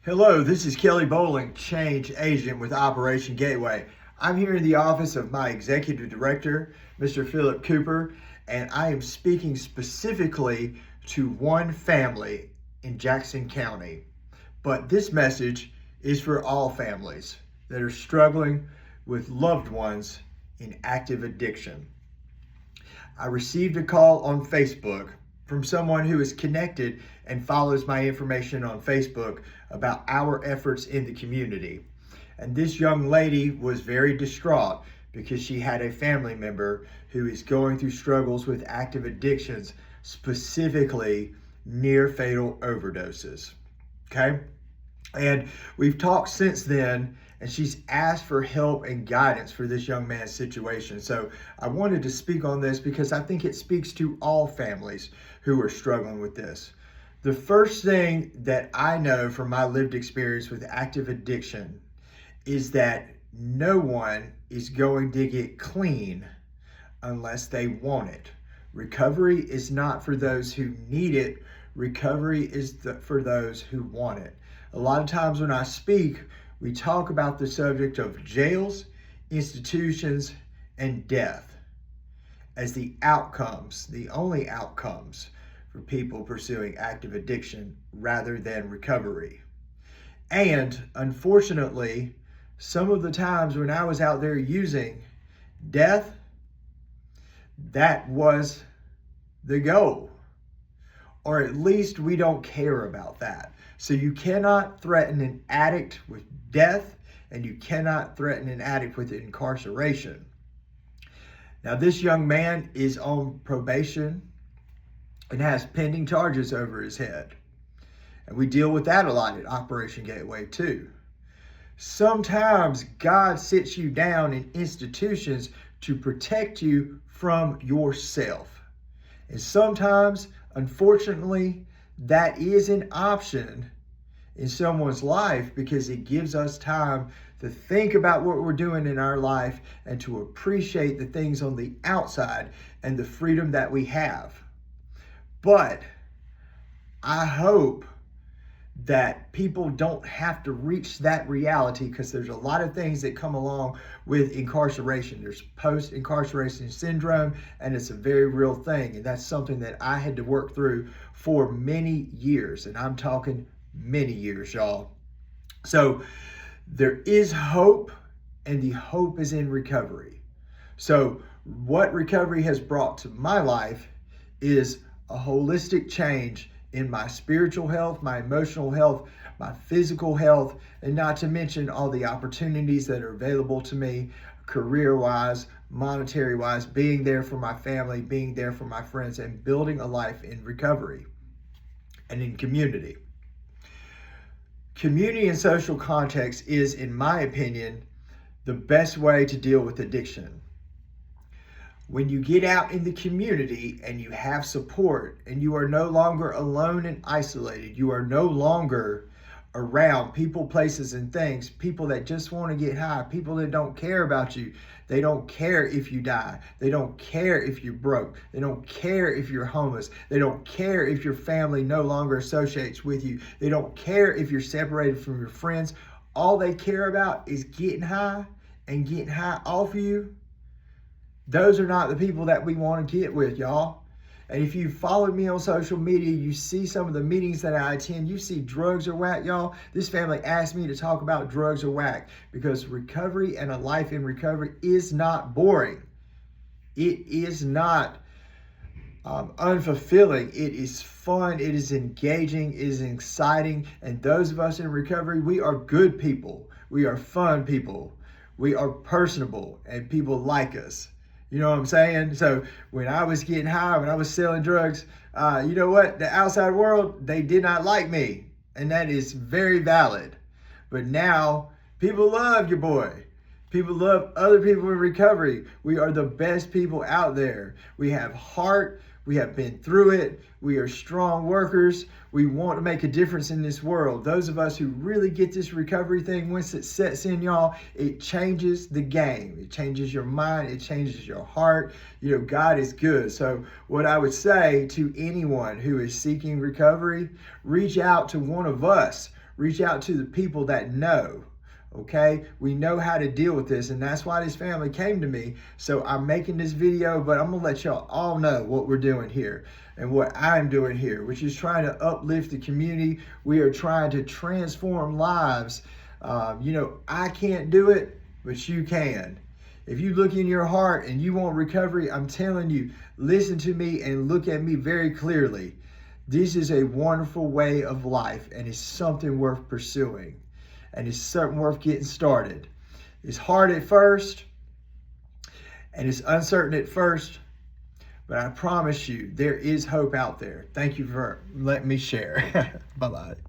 Hello, this is Kelly Bowling, Change Agent with Operation Gateway. I'm here in the office of my Executive Director, Mr. Philip Cooper, and I am speaking specifically to one family in Jackson County. But this message is for all families that are struggling with loved ones in active addiction. I received a call on Facebook from someone who is connected and follows my information on Facebook about our efforts in the community. And this young lady was very distraught because she had a family member who is going through struggles with active addictions, specifically near fatal overdoses. Okay? And we've talked since then, and she's asked for help and guidance for this young man's situation. So I wanted to speak on this because I think it speaks to all families who are struggling with this. The first thing that I know from my lived experience with active addiction is that no one is going to get clean unless they want it. Recovery is not for those who need it. Recovery is for those who want it. A lot of times when I speak, we talk about the subject of jails, institutions, and death as the outcomes, the only outcomes for people pursuing active addiction rather than recovery. And unfortunately, some of the times when I was out there using death, that was the goal. Or at least we don't care about that. So you cannot threaten an addict with death, and you cannot threaten an addict with incarceration. Now, this young man is on probation and has pending charges over his head. And we deal with that a lot at Operation Gateway too. Sometimes God sits you down in institutions to protect you from yourself. And sometimes, unfortunately, that is an option in someone's life because it gives us time to think about what we're doing in our life and to appreciate the things on the outside and the freedom that we have. But I hope that people don't have to reach that reality because there's a lot of things that come along with incarceration. There's post-incarceration syndrome, and it's a very real thing. And that's something that I had to work through for many years. And I'm talking many years, y'all. So there is hope, and the hope is in recovery. So what recovery has brought to my life is a holistic change in my spiritual health, my emotional health, my physical health, and not to mention all the opportunities that are available to me career-wise, monetary-wise, being there for my family, being there for my friends, and building a life in recovery and in community. Community and social context is, in my opinion, the best way to deal with addiction. When you get out in the community and you have support and you are no longer alone and isolated, you are no longer around people, places, and things, people that just want to get high, people that don't care about you. They don't care if you die. They don't care if you're broke. They don't care if you're homeless. They don't care if your family no longer associates with you. They don't care if you're separated from your friends. All they care about is getting high and getting high off you. Those are not the people that we want to get with, y'all. And if you followed me on social media, you see some of the meetings that I attend, you see drugs are whack, y'all. This family asked me to talk about drugs are whack because recovery and a life in recovery is not boring. It is not unfulfilling. It is fun. It is engaging. It is exciting. And those of us in recovery, we are good people. We are fun people. We are personable, and people like us. You know what I'm saying? So when I was getting high, when I was selling drugs, you know what? The outside world, they did not like me. And that is very valid. But now people love your boy. People love other people in recovery. We are the best people out there. We have heart. We have been through it. We are strong workers. We want to make a difference in this world. Those of us who really get this recovery thing, once it sets in, y'all, it changes the game. It changes your mind. It changes your heart. You know, God is good. So what I would say to anyone who is seeking recovery, reach out to one of us. Reach out to the people that know. Okay, we know how to deal with this, and that's why this family came to me. So I'm making this video, but I'm gonna let y'all all know what we're doing here and what I'm doing here, which is trying to uplift the community. We are trying to transform lives. I can't do it, but you can. If you look in your heart and you want recovery, I'm telling you, listen to me and look at me very clearly. This is a wonderful way of life, and it's something worth pursuing. And it's something worth getting started. It's hard at first, and it's uncertain at first, but I promise you, there is hope out there. Thank you for letting me share. Bye-bye.